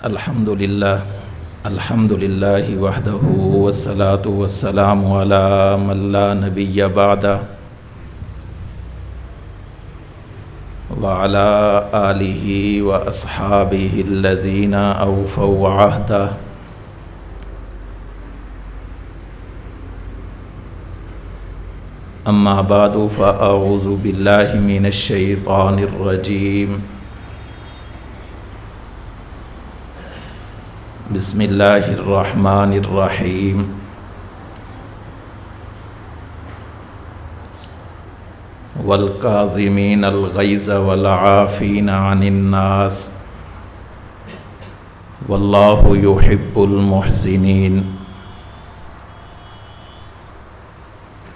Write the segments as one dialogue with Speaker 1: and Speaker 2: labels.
Speaker 1: الحمد للہ وحدہ والصلاة والسلام علی من لا نبی بعدہ وعلی آلہ واصحابہ الذین اوفوا عہدہ اما بعد فاعوذ باللہ من الشیطان الرجیم بسم اللہ الرحمن الرحیم والکاظمین الغیظ والعافین عن الناس واللہ یحب المحسنین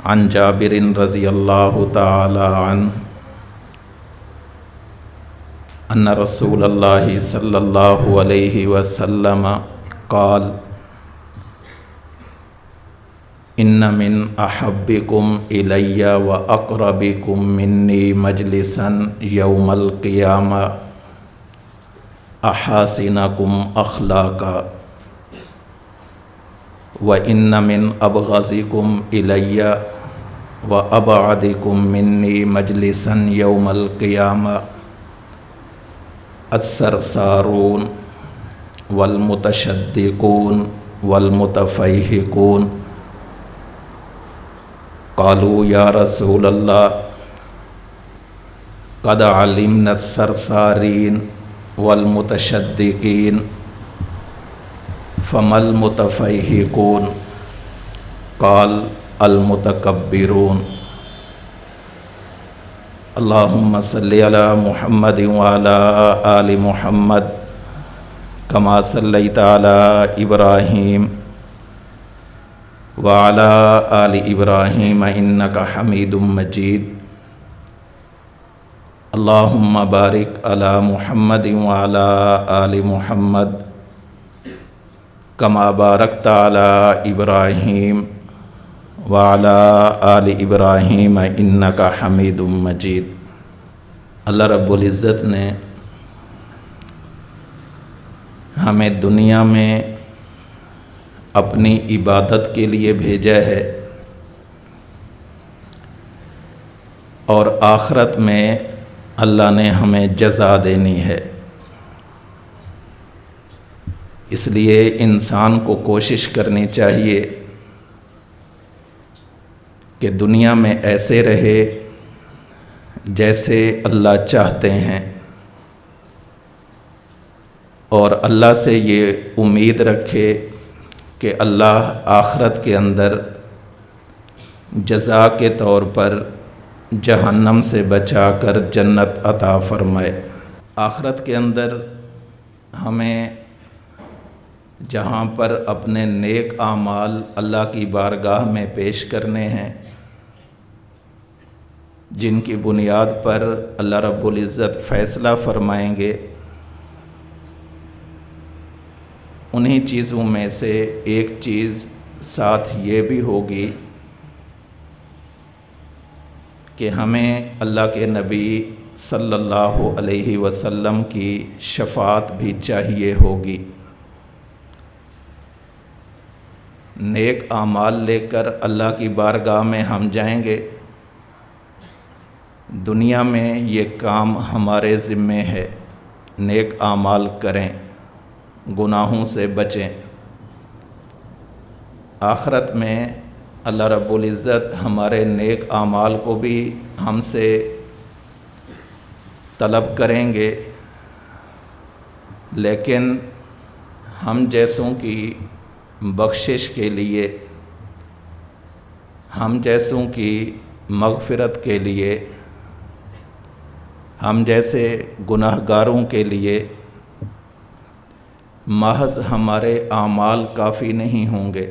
Speaker 1: عن جابر رضی اللہ تعالی عنہ ان رسول اللہ صلی اللہ علیہ وسلم قال ان من احبکم الی واقربکم منی مجلسا یوم القیامہ احاسنکم اخلاقا وان من ابغضکم الی وابعدکم منی مجلسا یوم القیامہ السرسارون والمتشدقون والمتفیہقون قالوا یا رسول اللہ قد علمنا السرسارین والمتشدقین فما المتفیہقون قال المتکبرون اللہم صلی علی محمد وعلی آل محمد کما صلیت علی ابراہیم وعلی آل ابراہیم انکا حمید مجید اللہم بارک علی محمد وعلی آل محمد کما بارکت علی ابراہیم وعلی آل ابراہیم انکا حمید مجید۔ اللہ رب العزت نے ہمیں دنیا میں اپنی عبادت کے لیے بھیجا ہے اور آخرت میں اللہ نے ہمیں جزا دینی ہے، اس لیے انسان کو کوشش کرنی چاہیے کہ دنیا میں ایسے رہے جیسے اللہ چاہتے ہیں، اور اللہ سے یہ امید رکھے کہ اللہ آخرت کے اندر جزا کے طور پر جہنم سے بچا کر جنت عطا فرمائے۔ آخرت کے اندر ہمیں جہاں پر اپنے نیک اعمال اللہ کی بارگاہ میں پیش کرنے ہیں، جن کی بنیاد پر اللہ رب العزت فیصلہ فرمائیں گے، انہی چیزوں میں سے ایک چیز ساتھ یہ بھی ہوگی کہ ہمیں اللہ کے نبی صلی اللہ علیہ وسلم کی شفاعت بھی چاہیے ہوگی۔ نیک اعمال لے کر اللہ کی بارگاہ میں ہم جائیں گے، دنیا میں یہ کام ہمارے ذمے ہے، نیک اعمال کریں، گناہوں سے بچیں۔ آخرت میں اللہ رب العزت ہمارے نیک اعمال کو بھی ہم سے طلب کریں گے، لیکن ہم جیسوں کی بخشش کے لیے، ہم جیسوں کی مغفرت کے لیے، ہم جیسے گناہگاروں کے لیے محض ہمارے اعمال کافی نہیں ہوں گے،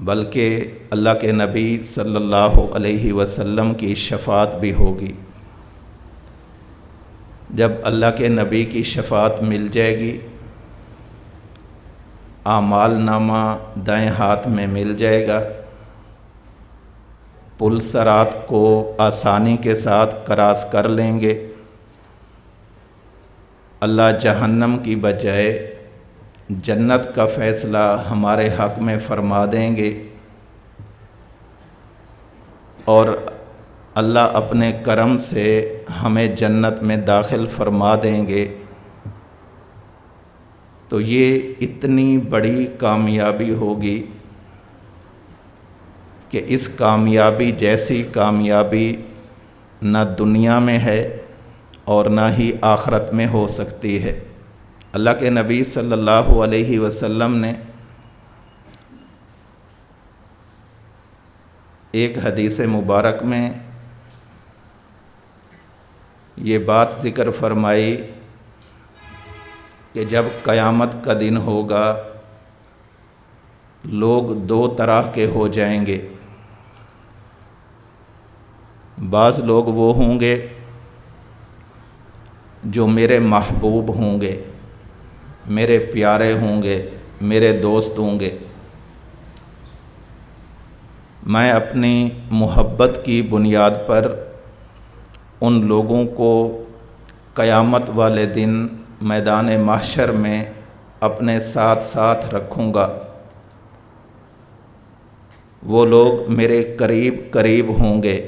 Speaker 1: بلکہ اللہ کے نبی صلی اللہ علیہ وسلم کی شفاعت بھی ہوگی۔ جب اللہ کے نبی کی شفاعت مل جائے گی، اعمال نامہ دائیں ہاتھ میں مل جائے گا، پل صراط کو آسانی کے ساتھ کراس کر لیں گے، اللہ جہنم کی بجائے جنت کا فیصلہ ہمارے حق میں فرما دیں گے اور اللہ اپنے کرم سے ہمیں جنت میں داخل فرما دیں گے، تو یہ اتنی بڑی کامیابی ہوگی کہ اس کامیابی جیسی کامیابی نہ دنیا میں ہے اور نہ ہی آخرت میں ہو سکتی ہے۔ اللہ کے نبی صلی اللہ علیہ وسلم نے ایک حدیث مبارک میں یہ بات ذکر فرمائی کہ جب قیامت کا دن ہوگا لوگ دو طرح کے ہو جائیں گے۔ بعض لوگ وہ ہوں گے جو میرے محبوب ہوں گے، میرے پیارے ہوں گے، میرے دوست ہوں گے۔ میں اپنی محبت کی بنیاد پر ان لوگوں کو قیامت والے دن میدان محشر میں اپنے ساتھ ساتھ رکھوں گا۔ وہ لوگ میرے قریب قریب ہوں گے،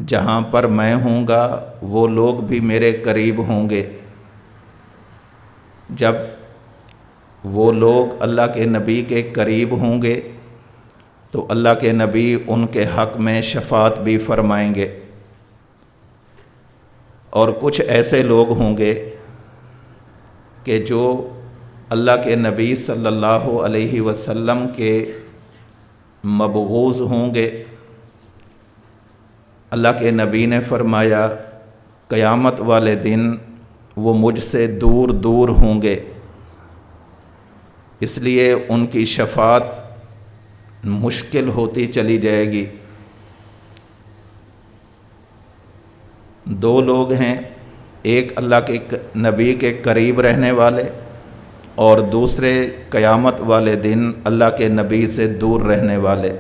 Speaker 1: جہاں پر میں ہوں گا وہ لوگ بھی میرے قریب ہوں گے۔ جب وہ لوگ اللہ کے نبی کے قریب ہوں گے تو اللہ کے نبی ان کے حق میں شفاعت بھی فرمائیں گے، اور کچھ ایسے لوگ ہوں گے کہ جو اللہ کے نبی صلی اللہ علیہ وسلم کے مبغوض ہوں گے۔ اللہ کے نبی نے فرمایا قیامت والے دن وہ مجھ سے دور دور ہوں گے، اس لیے ان کی شفاعت مشکل ہوتی چلی جائے گی۔ دو لوگ ہیں، ایک اللہ کے نبی کے قریب رہنے والے اور دوسرے قیامت والے دن اللہ کے نبی سے دور رہنے والے۔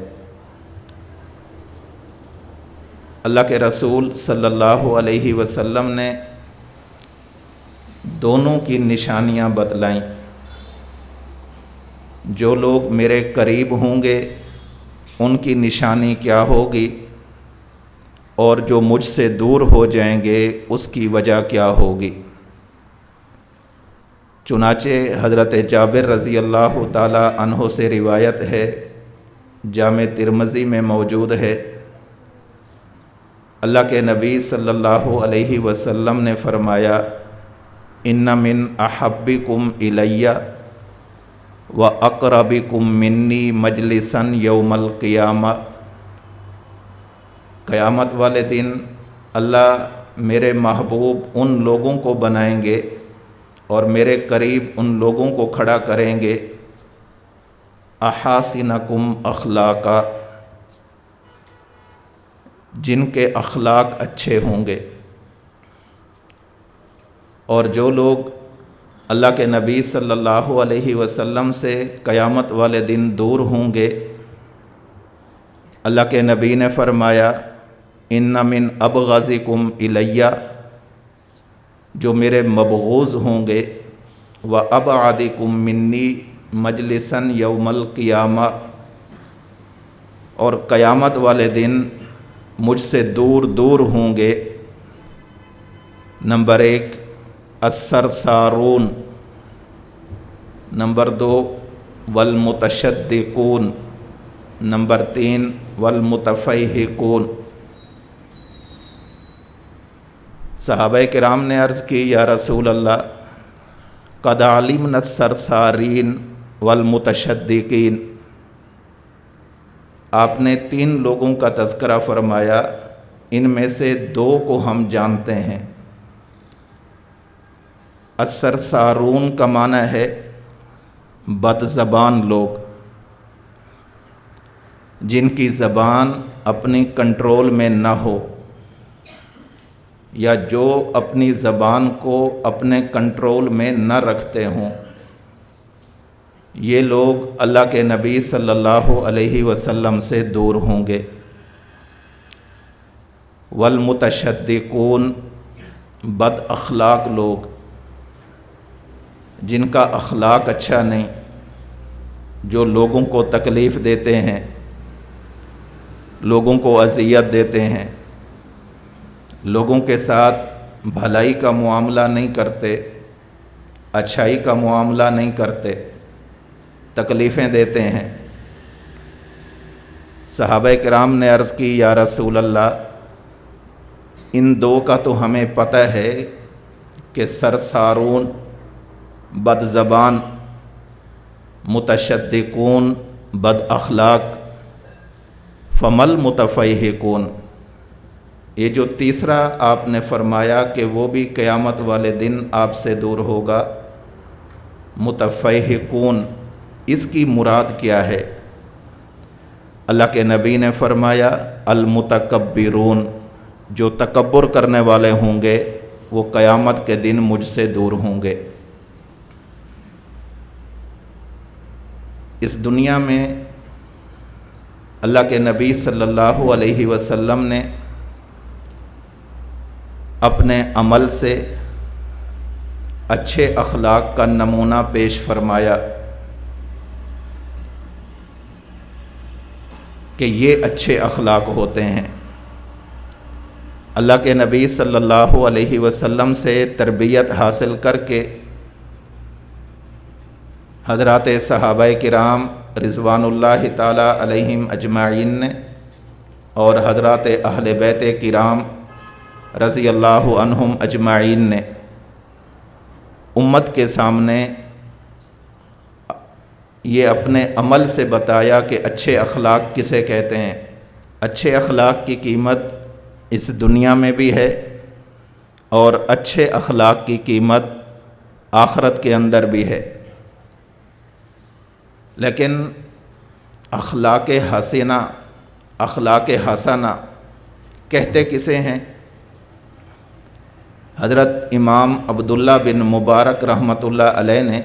Speaker 1: اللہ کے رسول صلی اللہ علیہ وسلم نے دونوں کی نشانیاں بتلائیں۔ جو لوگ میرے قریب ہوں گے ان کی نشانی کیا ہوگی، اور جو مجھ سے دور ہو جائیں گے اس کی وجہ کیا ہوگی۔ چنانچہ حضرت جابر رضی اللہ تعالی عنہ سے روایت ہے، جامع ترمذی میں موجود ہے، اللہ کے نبی صلی اللہ علیہ وسلم نے فرمایا ان من احبکم الی و اقربکم منی مجلسا یوم القیامہ، قیامت والے دن اللہ میرے محبوب ان لوگوں کو بنائیں گے اور میرے قریب ان لوگوں کو کھڑا کریں گے احاسنکم اخلاقا، جن کے اخلاق اچھے ہوں گے۔ اور جو لوگ اللہ کے نبی صلی اللہ علیہ وسلم سے قیامت والے دن دور ہوں گے، اللہ کے نبی نے فرمایا ان من ابغضکم الی، جو میرے مبغوض ہوں گے، و ابعدکم منی مجلسا یوم القیامہ، اور قیامت والے دن مجھ سے دور دور ہوں گے۔ نمبر 1 السرسارون، نمبر 2 والمتشدقون، نمبر 3 والمتفیہقون۔ صحابہ کرام نے عرض کی یا رسول اللہ قد علمنا السرسارین والمتشدقین، آپ نے 3 لوگوں کا تذکرہ فرمایا، ان میں سے 2 کو ہم جانتے ہیں۔ السرسارون کا معنی ہے بد زبان لوگ، جن کی زبان اپنی کنٹرول میں نہ ہو، یا جو اپنی زبان کو اپنے کنٹرول میں نہ رکھتے ہوں، یہ لوگ اللہ کے نبی صلی اللہ علیہ وسلم سے دور ہوں گے۔ والمتشدقون، بد اخلاق لوگ، جن کا اخلاق اچھا نہیں، جو لوگوں کو تکلیف دیتے ہیں، لوگوں کو اذیت دیتے ہیں، لوگوں کے ساتھ بھلائی کا معاملہ نہیں کرتے، اچھائی کا معاملہ نہیں کرتے، تکلیفیں دیتے ہیں۔ صحابہ کرام نے عرض کی، یا رسول اللہ، ان دو کا تو ہمیں پتہ ہے کہ سرسارون، بد زبان، متشدقون، بد اخلاق، فمل متفیہقون۔ یہ جو تیسرا آپ نے فرمایا کہ وہ بھی قیامت والے دن آپ سے دور ہوگا، متفیہقون، اس کی مراد کیا ہے؟ اللہ کے نبی نے فرمایا المتکبرون، جو تکبر کرنے والے ہوں گے وہ قیامت کے دن مجھ سے دور ہوں گے۔ اس دنیا میں اللہ کے نبی صلی اللہ علیہ وسلم نے اپنے عمل سے اچھے اخلاق کا نمونہ پیش فرمایا کہ یہ اچھے اخلاق ہوتے ہیں۔ اللہ کے نبی صلی اللہ علیہ وسلم سے تربیت حاصل کر کے حضرات صحابہ کرام رضوان اللہ تعالی علیہم اجمعین نے اور حضرات اہل بیت کرام رضی اللہ عنہم اجمعین نے امت کے سامنے یہ اپنے عمل سے بتایا کہ اچھے اخلاق کسے کہتے ہیں۔ اچھے اخلاق کی قیمت اس دنیا میں بھی ہے اور اچھے اخلاق کی قیمت آخرت کے اندر بھی ہے۔ لیکن اخلاق حسنہ، اخلاق حسنہ کہتے کسے ہیں؟ حضرت امام عبداللہ بن مبارک رحمۃ اللہ علیہ نے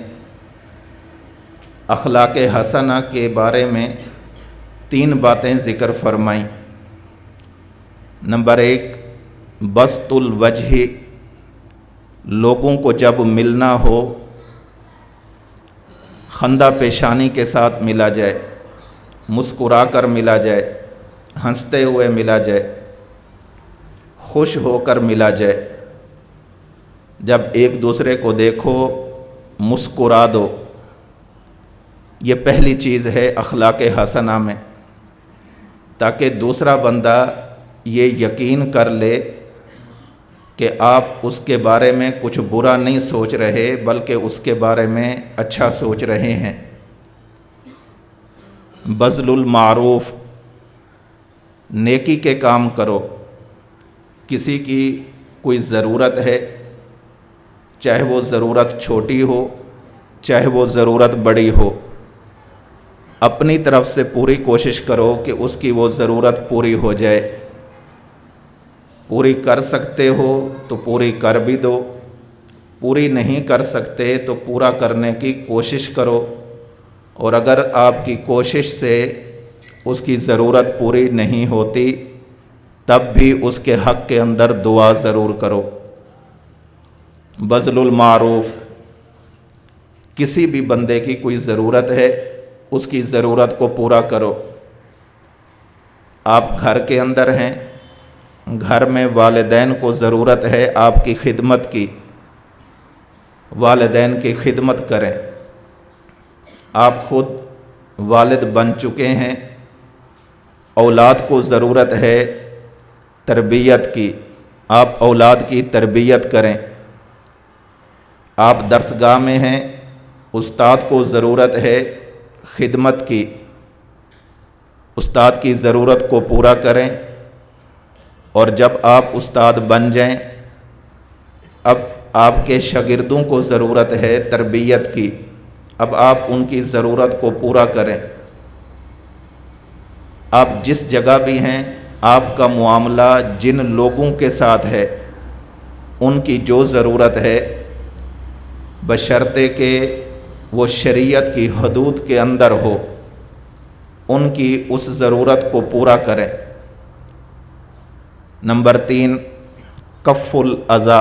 Speaker 1: اخلاق حسنہ کے بارے میں 3 باتیں ذکر فرمائیں۔ نمبر 1، بسط الوجہ، لوگوں کو جب ملنا ہو خندہ پیشانی کے ساتھ ملا جائے، مسکرا کر ملا جائے، ہنستے ہوئے ملا جائے، خوش ہو کر ملا جائے۔ جب ایک دوسرے کو دیکھو مسکرا دو، یہ پہلی چیز ہے اخلاق حسنہ میں، تاکہ دوسرا بندہ یہ یقین کر لے کہ آپ اس کے بارے میں کچھ برا نہیں سوچ رہے بلکہ اس کے بارے میں اچھا سوچ رہے ہیں۔ بذل المعروف، نیکی کے کام کرو۔ کسی کی کوئی ضرورت ہے، چاہے وہ ضرورت چھوٹی ہو چاہے وہ ضرورت بڑی ہو، اپنی طرف سے پوری کوشش کرو کہ اس کی وہ ضرورت پوری ہو جائے۔ پوری کر سکتے ہو تو پوری کر بھی دو، پوری نہیں کر سکتے تو پورا کرنے کی کوشش کرو، اور اگر آپ کی کوشش سے اس کی ضرورت پوری نہیں ہوتی تب بھی اس کے حق کے اندر دعا ضرور کرو۔ بذل المعروف، کسی بھی بندے کی کوئی ضرورت ہے اس کی ضرورت کو پورا کرو۔ آپ گھر کے اندر ہیں، گھر میں والدین کو ضرورت ہے آپ کی خدمت کی، والدین کی خدمت کریں۔ آپ خود والد بن چکے ہیں، اولاد کو ضرورت ہے تربیت کی، آپ اولاد کی تربیت کریں۔ آپ درسگاہ میں ہیں، استاد کو ضرورت ہے خدمت کی، استاد کی ضرورت کو پورا کریں۔ اور جب آپ استاد بن جائیں، اب آپ کے شاگردوں کو ضرورت ہے تربیت کی، اب آپ ان کی ضرورت کو پورا کریں۔ آپ جس جگہ بھی ہیں، آپ کا معاملہ جن لوگوں کے ساتھ ہے ان کی جو ضرورت ہے بشرطے کہ وہ شریعت کی حدود کے اندر ہو، ان کی اس ضرورت کو پورا کریں۔ نمبر 3، کف الاذی،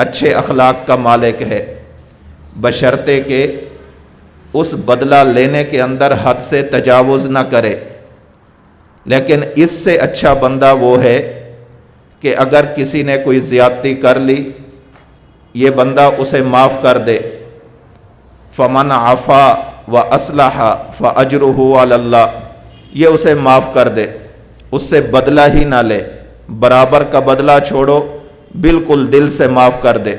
Speaker 1: اچھے اخلاق کا مالک ہے، بشرطے کہ اس بدلہ لینے کے اندر حد سے تجاوز نہ کرے۔ لیکن اس سے اچھا بندہ وہ ہے کہ اگر کسی نے کوئی زیادتی کر لی، یہ بندہ اسے معاف کر دے۔ فمن عفا واصلح فاجرہ علی اللہ، یہ اسے معاف کر دے، اس سے بدلہ ہی نہ لے، برابر کا بدلہ چھوڑو، بالکل دل سے معاف کر دے۔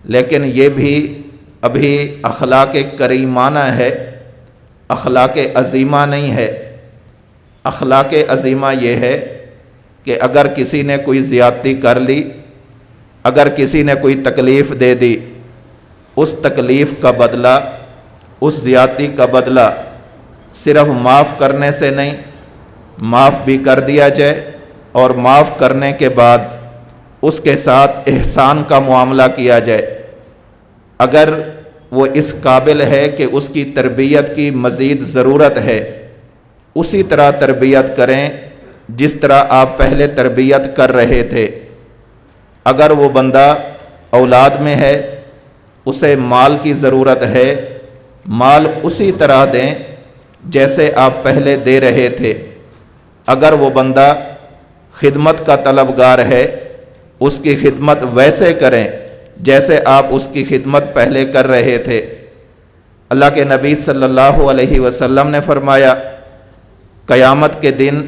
Speaker 1: لیکن یہ بھی ابھی اخلاق کریمانہ ہے، اخلاق عظیمہ نہیں ہے۔ اخلاق عظیمہ یہ ہے کہ اگر کسی نے کوئی زیادتی کر لی، اگر کسی نے کوئی تکلیف دے دی، اس تکلیف کا بدلہ، اس زیادتی کا بدلہ صرف معاف کرنے سے نہیں، معاف بھی کر دیا جائے اور معاف کرنے کے بعد اس کے ساتھ احسان کا معاملہ کیا جائے۔ اگر وہ اس قابل ہے کہ اس کی تربیت کی مزید ضرورت ہے، اسی طرح تربیت کریں جس طرح آپ پہلے تربیت کر رہے تھے۔ اگر وہ بندہ اولاد میں ہے، اسے مال کی ضرورت ہے، مال اسی طرح دیں جیسے آپ پہلے دے رہے تھے۔ اگر وہ بندہ خدمت کا طلبگار ہے، اس کی خدمت ویسے کریں جیسے آپ اس کی خدمت پہلے کر رہے تھے۔ اللہ کے نبی صلی اللہ علیہ وسلم نے فرمایا، قیامت کے دن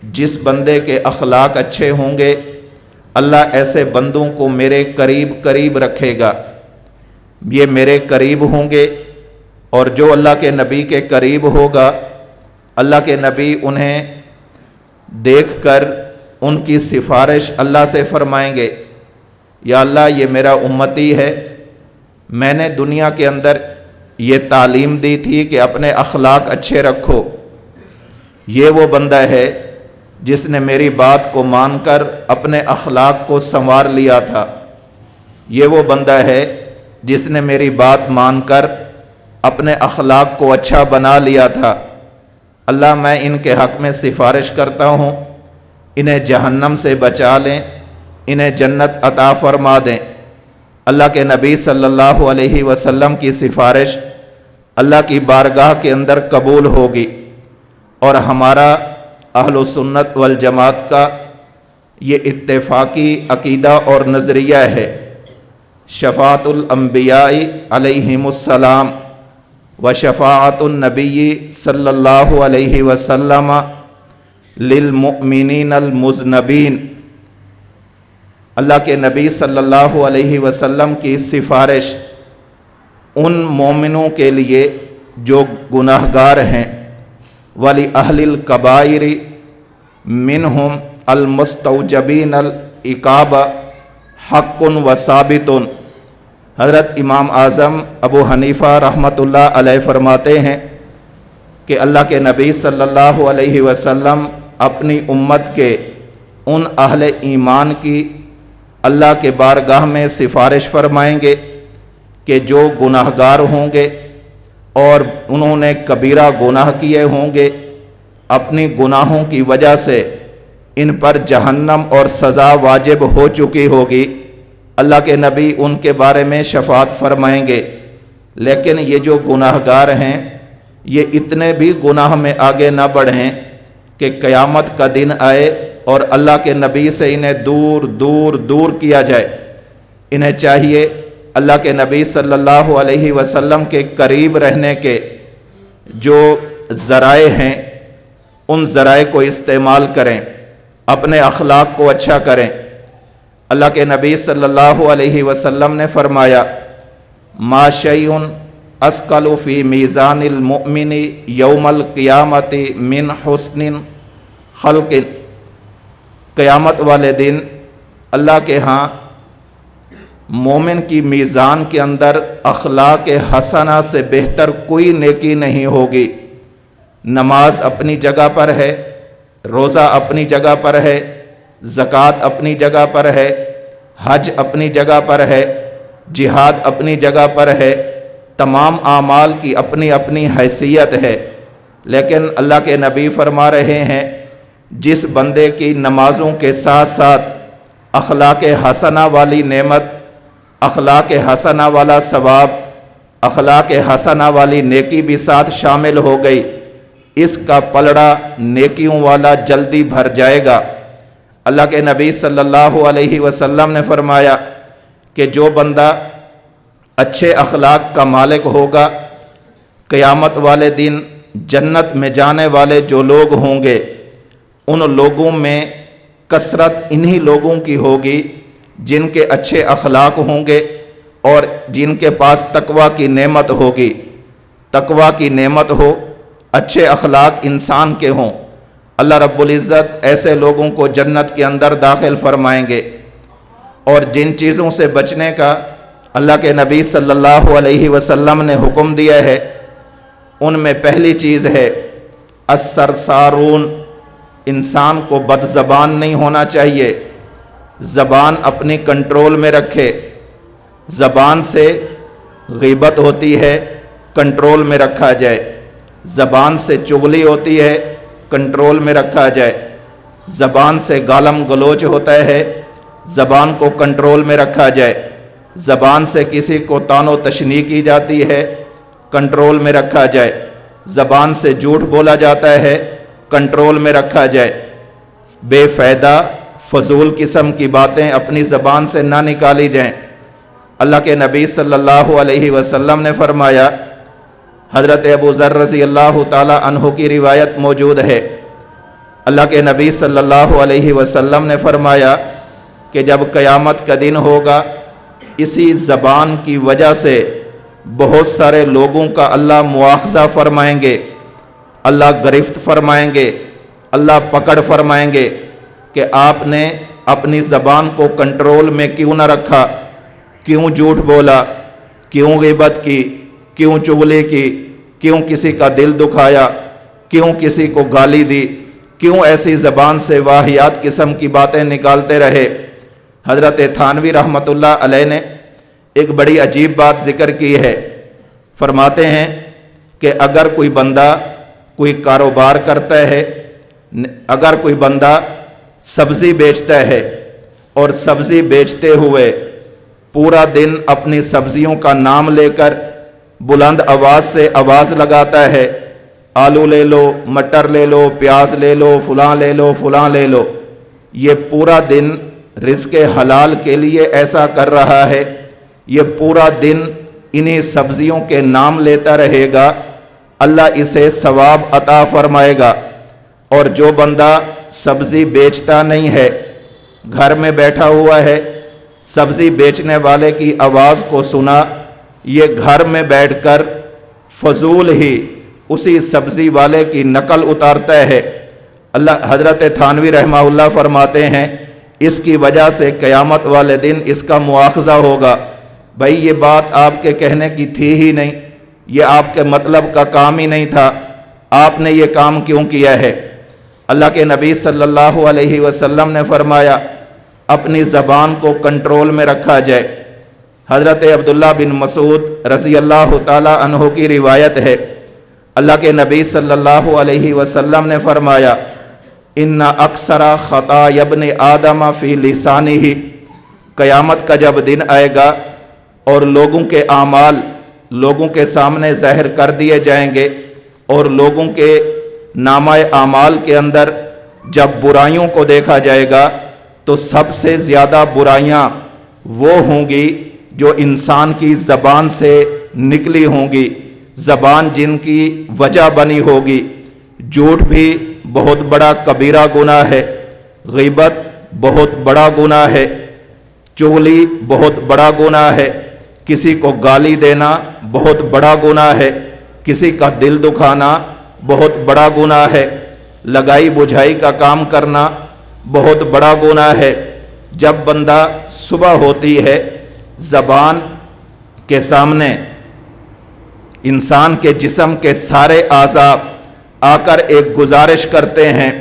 Speaker 1: جس بندے کے اخلاق اچھے ہوں گے، اللہ ایسے بندوں کو میرے قریب قریب رکھے گا، یہ میرے قریب ہوں گے۔ اور جو اللہ کے نبی کے قریب ہوگا، اللہ کے نبی انہیں دیکھ کر ان کی سفارش اللہ سے فرمائیں گے، یا اللہ یہ میرا امتی ہے، میں نے دنیا کے اندر یہ تعلیم دی تھی کہ اپنے اخلاق اچھے رکھو، یہ وہ بندہ ہے جس نے میری بات کو مان کر اپنے اخلاق کو سنوار لیا تھا، یہ وہ بندہ ہے جس نے میری بات مان کر اپنے اخلاق کو اچھا بنا لیا تھا۔ اللہ میں ان کے حق میں سفارش کرتا ہوں، انہیں جہنم سے بچا لیں، انہیں جنت عطا فرما دیں۔ اللہ کے نبی صلی اللہ علیہ وسلم کی سفارش اللہ کی بارگاہ کے اندر قبول ہوگی۔ اور ہمارا اہل السنت والجماعت کا یہ اتفاقی عقیدہ اور نظریہ ہے، شفاعت الانبیاء علیہم السلام و شفاعت النبی صلی اللہ علیہ وسلم للمؤمنین المذنبین۔ اللہ کے نبی صلی اللہ علیہ وسلم کی سفارش ان مومنوں کے لیے جو گناہگار ہیں، وَلِأَهْلِ الْكَبَائِرِ مِنْهُمْ الْمُسْتَوْجَبِينَ الْعِقَابَ حَقٌّ وَثَابِتٌ۔ حضرت امام اعظم ابو حنیفہ رحمۃ اللہ علیہ فرماتے ہیں کہ اللہ کے نبی صلی اللہ علیہ وسلم اپنی امت کے ان اہل ایمان کی اللہ کے بارگاہ میں سفارش فرمائیں گے کہ جو گناہگار ہوں گے اور انہوں نے کبیرہ گناہ کیے ہوں گے، اپنی گناہوں کی وجہ سے ان پر جہنم اور سزا واجب ہو چکی ہوگی، اللہ کے نبی ان کے بارے میں شفاعت فرمائیں گے۔ لیکن یہ جو گناہگار ہیں، یہ اتنے بھی گناہ میں آگے نہ بڑھیں کہ قیامت کا دن آئے اور اللہ کے نبی سے انہیں دور دور دور کیا جائے۔ انہیں چاہیے اللہ کے نبی صلی اللہ علیہ وسلم کے قریب رہنے کے جو ذرائع ہیں، ان ذرائع کو استعمال کریں، اپنے اخلاق کو اچھا کریں۔ اللہ کے نبی صلی اللہ علیہ وسلم نے فرمایا، ما شیء اثقل فی میزان المؤمن یوم القیامت من حسن خلق۔ قیامت والے دن اللہ کے ہاں مومن کی میزان کے اندر اخلاق حسنہ سے بہتر کوئی نیکی نہیں ہوگی۔ نماز اپنی جگہ پر ہے، روزہ اپنی جگہ پر ہے، زکوٰۃ اپنی جگہ پر ہے، حج اپنی جگہ پر ہے، جہاد اپنی جگہ پر ہے، تمام اعمال کی اپنی اپنی حیثیت ہے۔ لیکن اللہ کے نبی فرما رہے ہیں، جس بندے کی نمازوں کے ساتھ ساتھ اخلاق حسنہ والی نعمت اخلاق حسنہ والا ثواب، اخلاق حسنہ والی نیکی بھی ساتھ شامل ہو گئی، اس کا پلڑا نیکیوں والا جلدی بھر جائے گا۔ اللہ کے نبی صلی اللہ علیہ وسلم نے فرمایا کہ جو بندہ اچھے اخلاق کا مالک ہوگا، قیامت والے دن جنت میں جانے والے جو لوگ ہوں گے، ان لوگوں میں کثرت انہی لوگوں کی ہوگی جن کے اچھے اخلاق ہوں گے اور جن کے پاس تقویٰ کی نعمت ہوگی۔ تقویٰ کی نعمت ہو، اچھے اخلاق انسان کے ہوں، اللہ رب العزت ایسے لوگوں کو جنت کے اندر داخل فرمائیں گے۔ اور جن چیزوں سے بچنے کا اللہ کے نبی صلی اللہ علیہ وسلم نے حکم دیا ہے، ان میں پہلی چیز ہے السرسارون، انسان کو بد زبان نہیں ہونا چاہیے، زبان اپنی کنٹرول میں رکھے۔ زبان سے غیبت ہوتی ہے، کنٹرول میں رکھا جائے۔ زبان سے چغلی ہوتی ہے، کنٹرول میں رکھا جائے۔ زبان سے گالم گلوچ ہوتا ہے، زبان کو کنٹرول میں رکھا جائے۔ زبان سے کسی کو طعن و تشنیع کی جاتی ہے، کنٹرول میں رکھا جائے۔ زبان سے جھوٹ بولا جاتا ہے، کنٹرول میں رکھا جائے۔ بے فائدہ فضول قسم کی باتیں اپنی زبان سے نہ نکالی جائیں۔ اللہ کے نبی صلی اللہ علیہ وسلم نے فرمایا، حضرت ابو ذر رضی اللہ تعالی عنہ کی روایت موجود ہے، اللہ کے نبی صلی اللہ علیہ وسلم نے فرمایا کہ جب قیامت کا دن ہوگا، اسی زبان کی وجہ سے بہت سارے لوگوں کا اللہ مواخذہ فرمائیں گے، اللہ گرفت فرمائیں گے، اللہ پکڑ فرمائیں گے کہ آپ نے اپنی زبان کو کنٹرول میں کیوں نہ رکھا، کیوں جھوٹ بولا، کیوں غیبت کی، کیوں چغلی کی، کیوں کسی کا دل دکھایا، کیوں کسی کو گالی دی، کیوں ایسی زبان سے واہیات قسم کی باتیں نکالتے رہے۔ حضرت تھانوی رحمۃ اللہ علیہ نے ایک بڑی عجیب بات ذکر کی ہے، فرماتے ہیں کہ اگر کوئی بندہ کوئی کاروبار کرتا ہے، اگر کوئی بندہ سبزی بیچتا ہے اور سبزی بیچتے ہوئے پورا دن اپنی سبزیوں کا نام لے کر بلند آواز سے آواز لگاتا ہے، آلو لے لو، مٹر لے لو، پیاز لے لو، فلاں لے لو، فلاں لے لو، یہ پورا دن رزق حلال کے لیے ایسا کر رہا ہے، یہ پورا دن انہی سبزیوں کے نام لیتا رہے گا، اللہ اسے ثواب عطا فرمائے گا۔ اور جو بندہ سبزی بیچتا نہیں ہے، گھر میں بیٹھا ہوا ہے، سبزی بیچنے والے کی آواز کو سنا، یہ گھر میں بیٹھ کر فضول ہی اسی سبزی والے کی نقل اتارتا ہے۔ اللہ حضرت تھانوی رحمہ اللہ فرماتے ہیں اس کی وجہ سے قیامت والے دن اس کا مواخذہ ہوگا، بھائی یہ بات آپ کے کہنے کی تھی ہی نہیں، یہ آپ کے مطلب کا کام ہی نہیں تھا، آپ نے یہ کام کیوں کیا ہے؟ اللہ کے نبی صلی اللہ علیہ وسلم نے فرمایا اپنی زبان کو کنٹرول میں رکھا جائے۔ حضرت عبداللہ بن مسعود رضی اللہ تعالی عنہ کی روایت ہے، اللہ کے نبی صلی اللہ علیہ وسلم نے فرمایا ان اکثر خطایا ابن آدم فی لسانہ، قیامت کا جب دن آئے گا اور لوگوں کے اعمال لوگوں کے سامنے ظاہر کر دیے جائیں گے، اور لوگوں کے نامہ اعمال کے اندر جب برائیوں کو دیکھا جائے گا تو سب سے زیادہ برائیاں وہ ہوں گی جو انسان کی زبان سے نکلی ہوں گی، زبان جن کی وجہ بنی ہوگی۔ جھوٹ بھی بہت بڑا کبیرہ گناہ ہے، غیبت بہت بڑا گناہ ہے، چغلی بہت بڑا گناہ ہے، کسی کو گالی دینا بہت بڑا گناہ ہے، کسی کا دل دکھانا بہت بڑا گناہ ہے، لگائی بجھائی کا کام کرنا بہت بڑا گناہ ہے۔ جب بندہ صبح ہوتی ہے، زبان کے سامنے انسان کے جسم کے سارے اعضاء آ کر ایک گزارش کرتے ہیں،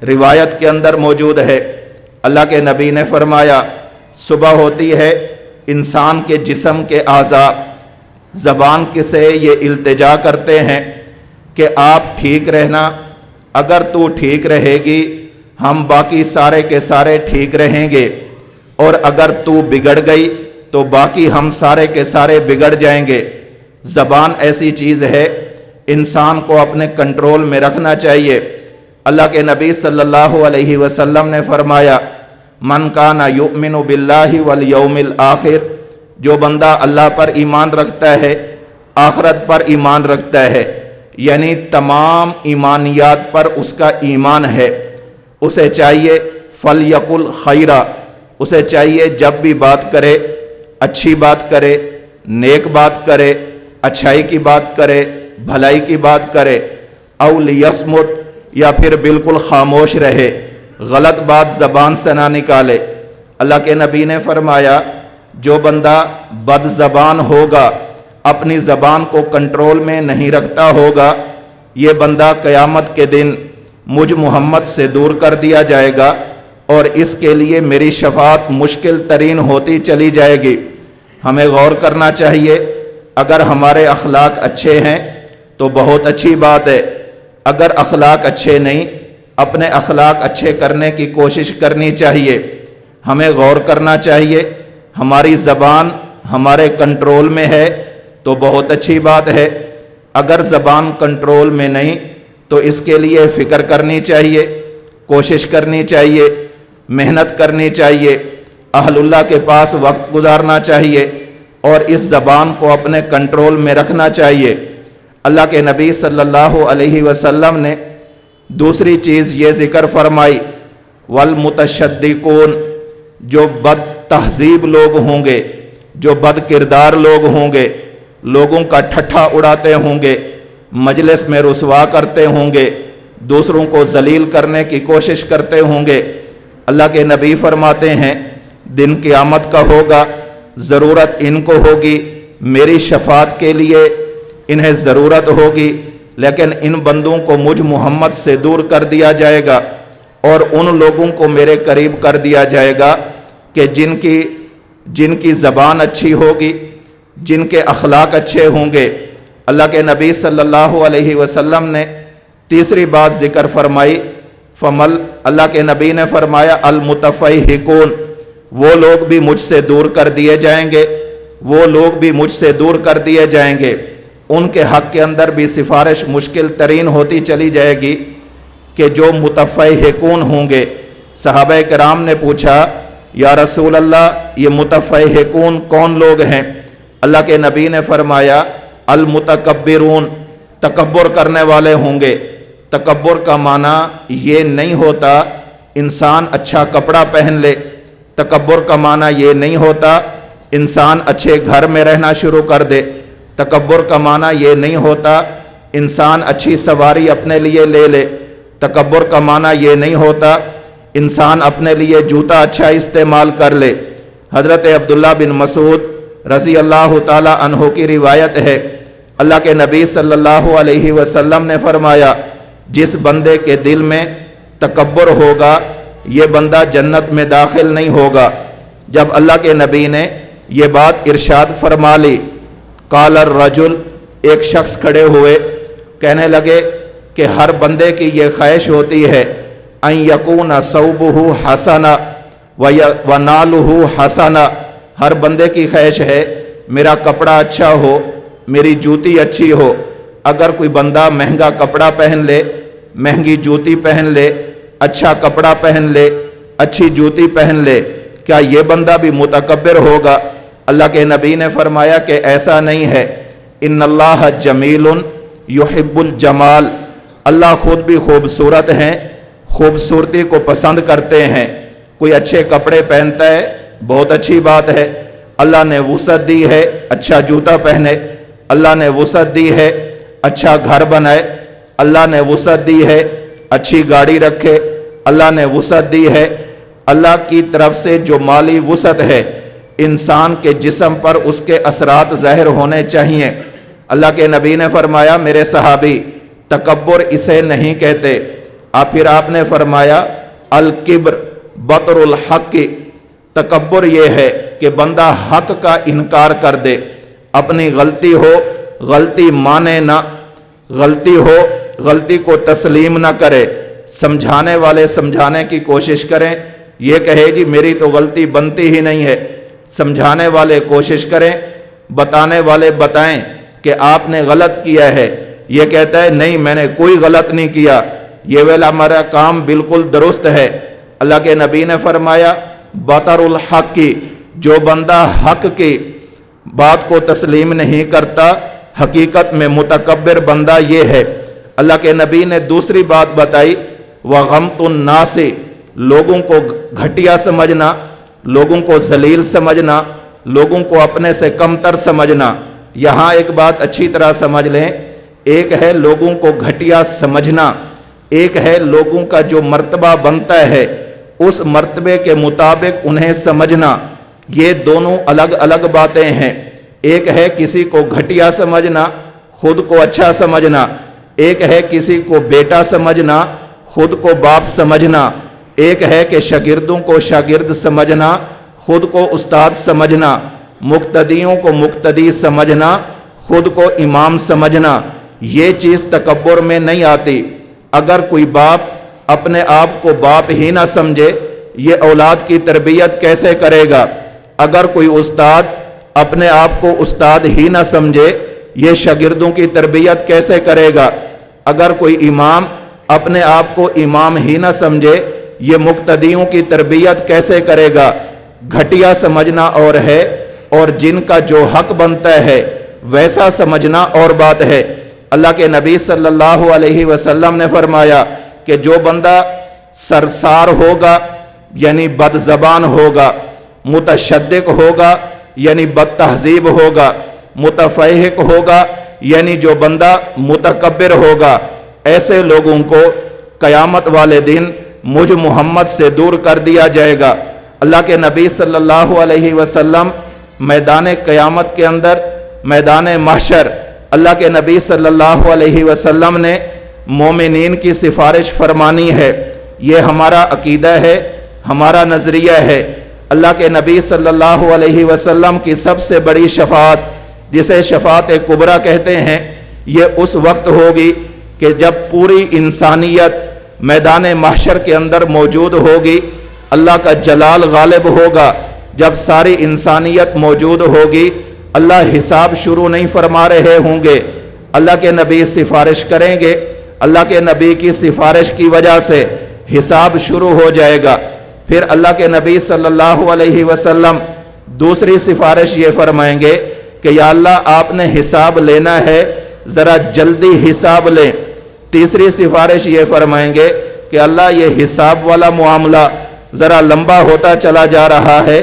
Speaker 1: روایت کے اندر موجود ہے، اللہ کے نبی نے فرمایا صبح ہوتی ہے، انسان کے جسم کے اعضاء زبان سے یہ التجا کرتے ہیں کہ آپ ٹھیک رہنا، اگر تو ٹھیک رہے گی ہم باقی سارے کے سارے ٹھیک رہیں گے، اور اگر تو بگڑ گئی تو باقی ہم سارے کے سارے بگڑ جائیں گے۔ زبان ایسی چیز ہے، انسان کو اپنے کنٹرول میں رکھنا چاہیے۔ اللہ کے نبی صلی اللہ علیہ وسلم نے فرمایا، من کان یؤمن باللہ والیوم الآخر، جو بندہ اللہ پر ایمان رکھتا ہے، آخرت پر ایمان رکھتا ہے، یعنی تمام ایمانیات پر اس کا ایمان ہے، اسے چاہیے فلیقل خیرا، اسے چاہیے جب بھی بات کرے اچھی بات کرے، نیک بات کرے، اچھائی کی بات کرے، بھلائی کی بات کرے، او لیصمت، یا پھر بالکل خاموش رہے، غلط بات زبان سے نہ نکالے۔ اللہ کے نبی نے فرمایا، جو بندہ بد زبان ہوگا، اپنی زبان کو کنٹرول میں نہیں رکھتا ہوگا، یہ بندہ قیامت کے دن مجھ محمد سے دور کر دیا جائے گا، اور اس کے لیے میری شفاعت مشکل ترین ہوتی چلی جائے گی۔ ہمیں غور کرنا چاہیے، اگر ہمارے اخلاق اچھے ہیں تو بہت اچھی بات ہے، اگر اخلاق اچھے نہیں، اپنے اخلاق اچھے کرنے کی کوشش کرنی چاہیے۔ ہمیں غور کرنا چاہیے، ہماری زبان ہمارے کنٹرول میں ہے تو بہت اچھی بات ہے، اگر زبان کنٹرول میں نہیں تو اس کے لیے فکر کرنی چاہیے، کوشش کرنی چاہیے، محنت کرنی چاہیے، اہل اللہ کے پاس وقت گزارنا چاہیے، اور اس زبان کو اپنے کنٹرول میں رکھنا چاہیے۔ اللہ کے نبی صلی اللہ علیہ وسلم نے دوسری چیز یہ ذکر فرمائی، والمتشدقون، جو بد تہذیب لوگ ہوں گے، جو بد کردار لوگ ہوں گے، لوگوں کا ٹھٹھا اڑاتے ہوں گے، مجلس میں رسوا کرتے ہوں گے، دوسروں کو ذلیل کرنے کی کوشش کرتے ہوں گے، اللہ کے نبی فرماتے ہیں دن قیامت کا ہوگا، ضرورت ان کو ہوگی، میری شفاعت کے لیے انہیں ضرورت ہوگی، لیکن ان بندوں کو مجھ محمد سے دور کر دیا جائے گا، اور ان لوگوں کو میرے قریب کر دیا جائے گا کہ جن کی زبان اچھی ہوگی، جن کے اخلاق اچھے ہوں گے۔ اللہ کے نبی صلی اللہ علیہ وسلم نے تیسری بات ذکر فرمائی، اللہ کے نبی نے فرمایا، المتفیہقون، وہ لوگ بھی مجھ سے دور کر دیے جائیں گے، وہ لوگ بھی مجھ سے دور کر دیے جائیں گے۔ ان کے حق کے اندر بھی سفارش مشکل ترین ہوتی چلی جائے گی کہ جو متفیہقون ہوں گے۔ صحابہ کرام نے پوچھا، یا رسول اللہ، یہ متفیہقون کون لوگ ہیں؟ اللہ کے نبی نے فرمایا، المتکبرون، تکبر کرنے والے ہوں گے۔ تکبر کا معنی یہ نہیں ہوتا انسان اچھا کپڑا پہن لے، تکبر کا معنی یہ نہیں ہوتا انسان اچھے گھر میں رہنا شروع کر دے، تکبر کا معنی یہ نہیں ہوتا انسان اچھی سواری اپنے لیے لے لے، تکبر کا معنی یہ نہیں ہوتا انسان اپنے لیے جوتا اچھا استعمال کر لے۔ حضرت عبداللہ بن مسعود رضی اللہ تعالی عنہ کی روایت ہے، اللہ کے نبی صلی اللہ علیہ وسلم نے فرمایا، جس بندے کے دل میں تکبر ہوگا یہ بندہ جنت میں داخل نہیں ہوگا۔ جب اللہ کے نبی نے یہ بات ارشاد فرما لی، قال الرجل، ایک شخص کھڑے ہوئے کہنے لگے کہ ہر بندے کی یہ خواہش ہوتی ہے، ان یکون ثوبہ حسنا ونالہ حسنا، ہر بندے کی خواہش ہے میرا کپڑا اچھا ہو، میری جوتی اچھی ہو۔ اگر کوئی بندہ مہنگا کپڑا پہن لے، مہنگی جوتی پہن لے، اچھا کپڑا پہن لے، اچھی جوتی پہن لے، کیا یہ بندہ بھی متکبر ہوگا؟ اللہ کے نبی نے فرمایا کہ ایسا نہیں ہے، ان اللہ جمیل یحب الجمال، اللہ خود بھی خوبصورت ہیں، خوبصورتی کو پسند کرتے ہیں۔ کوئی اچھے کپڑے پہنتا ہے بہت اچھی بات ہے، اللہ نے وسعت دی ہے اچھا جوتا پہنے، اللہ نے وسعت دی ہے اچھا گھر بنائے، اللہ نے وسعت دی ہے اچھی گاڑی رکھے، اللہ نے وسعت دی ہے۔ اللہ کی طرف سے جو مالی وسعت ہے انسان کے جسم پر اس کے اثرات ظاہر ہونے چاہیے۔ اللہ کے نبی نے فرمایا، میرے صحابی، تکبر اسے نہیں کہتے۔ پھر آپ نے فرمایا، الکبر بطر الحق، تکبر یہ ہے کہ بندہ حق کا انکار کر دے، اپنی غلطی ہو غلطی مانے نہ، غلطی ہو غلطی کو تسلیم نہ کرے، سمجھانے والے سمجھانے کی کوشش کریں، یہ کہے جی میری تو غلطی بنتی ہی نہیں ہے، سمجھانے والے کوشش کریں، بتانے والے بتائیں کہ آپ نے غلط کیا ہے، یہ کہتا ہے نہیں میں نے کوئی غلط نہیں کیا، یہ والا ہمارا کام بالکل درست ہے۔ اللہ کے نبی نے فرمایا بطر الحق کی، جو بندہ حق کی بات کو تسلیم نہیں کرتا حقیقت میں متکبر بندہ یہ ہے۔ اللہ کے نبی نے دوسری بات بتائی وغمط الناس، لوگوں کو گھٹیا سمجھنا، لوگوں کو ذلیل سمجھنا، لوگوں کو اپنے سے کمتر سمجھنا۔ یہاں ایک بات اچھی طرح سمجھ لیں، ایک ہے لوگوں کو گھٹیا سمجھنا، ایک ہے لوگوں کا جو مرتبہ بنتا ہے اس مرتبے کے مطابق انہیں سمجھنا۔ یہ دونوں الگ الگ باتیں ہیں۔ ایک ہے کسی کو گھٹیا سمجھنا، خود کو اچھا سمجھنا، ایک ہے کسی کو بیٹا سمجھنا، خود کو باپ سمجھنا، ایک ہے کہ شاگردوں کو شاگرد سمجھنا، خود کو استاد سمجھنا، مقتدیوں کو مقتدی سمجھنا، خود کو امام سمجھنا۔ یہ چیز تکبر میں نہیں آتی۔ اگر کوئی باپ اپنے آپ کو باپ ہی نہ سمجھے یہ اولاد کی تربیت کیسے کرے گا؟ اگر کوئی استاد اپنے آپ کو استاد ہی نہ سمجھے یہ شاگردوں کی تربیت کیسے کرے گا؟ اگر کوئی امام اپنے آپ کو امام ہی نہ سمجھے یہ مقتدیوں کی تربیت کیسے کرے گا؟ گھٹیا سمجھنا اور ہے، اور جن کا جو حق بنتا ہے ویسا سمجھنا اور بات ہے۔ اللہ کے نبی صلی اللہ علیہ وسلم نے فرمایا کہ جو بندہ سرسار ہوگا یعنی بد زبان ہوگا، متشدق ہوگا یعنی بد تہذیب ہوگا، متفحق ہوگا یعنی جو بندہ متکبر ہوگا، ایسے لوگوں کو قیامت والے دن مجھ محمد سے دور کر دیا جائے گا۔ اللہ کے نبی صلی اللہ علیہ وسلم میدان قیامت کے اندر، میدان محشر، اللہ کے نبی صلی اللہ علیہ وسلم نے مومنین کی سفارش فرمانی ہے۔ یہ ہمارا عقیدہ ہے، ہمارا نظریہ ہے۔ اللہ کے نبی صلی اللہ علیہ وسلم کی سب سے بڑی شفاعت، جسے شفاعت کبریٰ کہتے ہیں، یہ اس وقت ہوگی کہ جب پوری انسانیت میدان محشر کے اندر موجود ہوگی، اللہ کا جلال غالب ہوگا۔ جب ساری انسانیت موجود ہوگی، اللہ حساب شروع نہیں فرما رہے ہوں گے، اللہ کے نبی سفارش کریں گے، اللہ کے نبی کی سفارش کی وجہ سے حساب شروع ہو جائے گا۔ پھر اللہ کے نبی صلی اللہ علیہ وسلم دوسری سفارش یہ فرمائیں گے کہ یا اللہ آپ نے حساب لینا ہے ذرا جلدی حساب لیں۔ تیسری سفارش یہ فرمائیں گے کہ اللہ یہ حساب والا معاملہ ذرا لمبا ہوتا چلا جا رہا ہے،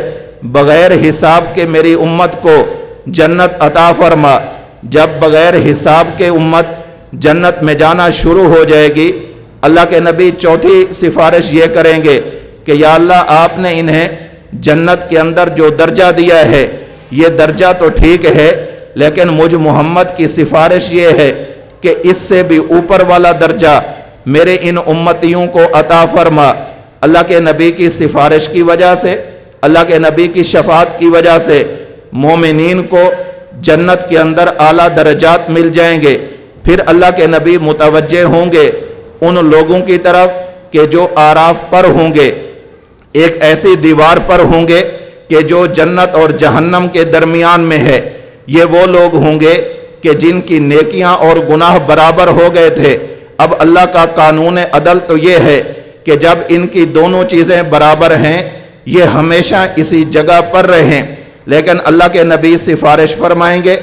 Speaker 1: بغیر حساب کے میری امت کو جنت عطا فرما۔ جب بغیر حساب کے امت جنت میں جانا شروع ہو جائے گی، اللہ کے نبی چوتھی سفارش یہ کریں گے کہ یا اللہ آپ نے انہیں جنت کے اندر جو درجہ دیا ہے یہ درجہ تو ٹھیک ہے، لیکن مجھ محمد کی سفارش یہ ہے کہ اس سے بھی اوپر والا درجہ میرے ان امتیوں کو عطا فرما۔ اللہ کے نبی کی سفارش کی وجہ سے، اللہ کے نبی کی شفاعت کی وجہ سے مومنین کو جنت کے اندر اعلیٰ درجات مل جائیں گے۔ پھر اللہ کے نبی متوجہ ہوں گے ان لوگوں کی طرف کہ جو آراف پر ہوں گے، ایک ایسی دیوار پر ہوں گے کہ جو جنت اور جہنم کے درمیان میں ہے۔ یہ وہ لوگ ہوں گے کہ جن کی نیکیاں اور گناہ برابر ہو گئے تھے۔ اب اللہ کا قانون عدل تو یہ ہے کہ جب ان کی دونوں چیزیں برابر ہیں یہ ہمیشہ اسی جگہ پر رہیں، لیکن اللہ کے نبی سفارش فرمائیں گے،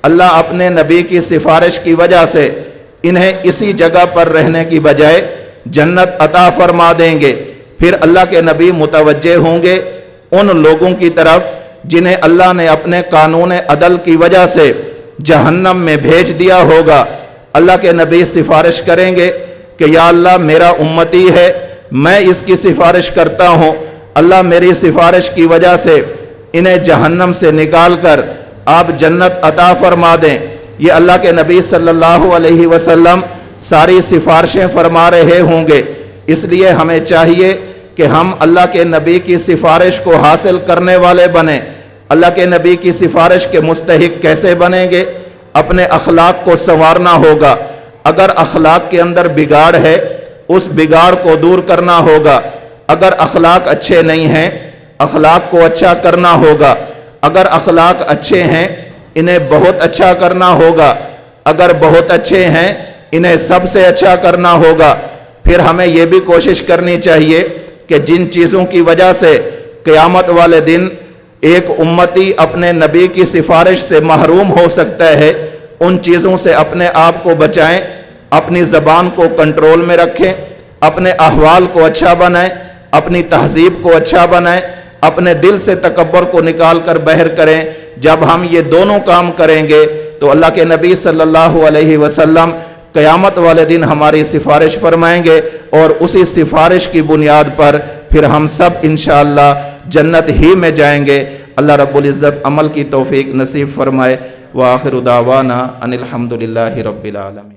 Speaker 1: اللہ اپنے نبی کی سفارش کی وجہ سے انہیں اسی جگہ پر رہنے کی بجائے جنت عطا فرما دیں گے۔ پھر اللہ کے نبی متوجہ ہوں گے ان لوگوں کی طرف جنہیں اللہ نے اپنے قانون عدل کی وجہ سے جہنم میں بھیج دیا ہوگا۔ اللہ کے نبی سفارش کریں گے کہ یا اللہ میرا امتی ہے، میں اس کی سفارش کرتا ہوں، اللہ میری سفارش کی وجہ سے انہیں جہنم سے نکال کر آپ جنت عطا فرما دیں۔ یہ اللہ کے نبی صلی اللہ علیہ وسلم ساری سفارشیں فرما رہے ہوں گے۔ اس لیے ہمیں چاہیے کہ ہم اللہ کے نبی کی سفارش کو حاصل کرنے والے بنیں۔ اللہ کے نبی کی سفارش کے مستحق کیسے بنیں گے؟ اپنے اخلاق کو سنوارنا ہوگا۔ اگر اخلاق کے اندر بگاڑ ہے اس بگاڑ کو دور کرنا ہوگا۔ اگر اخلاق اچھے نہیں ہیں اخلاق کو اچھا کرنا ہوگا۔ اگر اخلاق اچھے ہیں انہیں بہت اچھا کرنا ہوگا، اگر بہت اچھے ہیں انہیں سب سے اچھا کرنا ہوگا۔ پھر ہمیں یہ بھی کوشش کرنی چاہیے کہ جن چیزوں کی وجہ سے قیامت والے دن ایک امتی اپنے نبی کی سفارش سے محروم ہو سکتا ہے، ان چیزوں سے اپنے آپ کو بچائیں، اپنی زبان کو کنٹرول میں رکھیں، اپنے احوال کو اچھا بنائیں، اپنی تہذیب کو اچھا بنائیں، اپنے دل سے تکبر کو نکال کر باہر کریں۔ جب ہم یہ دونوں کام کریں گے تو اللہ کے نبی صلی اللہ علیہ وسلم قیامت والے دن ہماری سفارش فرمائیں گے، اور اسی سفارش کی بنیاد پر پھر ہم سب انشاءاللہ جنت ہی میں جائیں گے۔ اللہ رب العزت عمل کی توفیق نصیب فرمائے۔ وآخر دعوانا ان الحمدللہ رب العالمین۔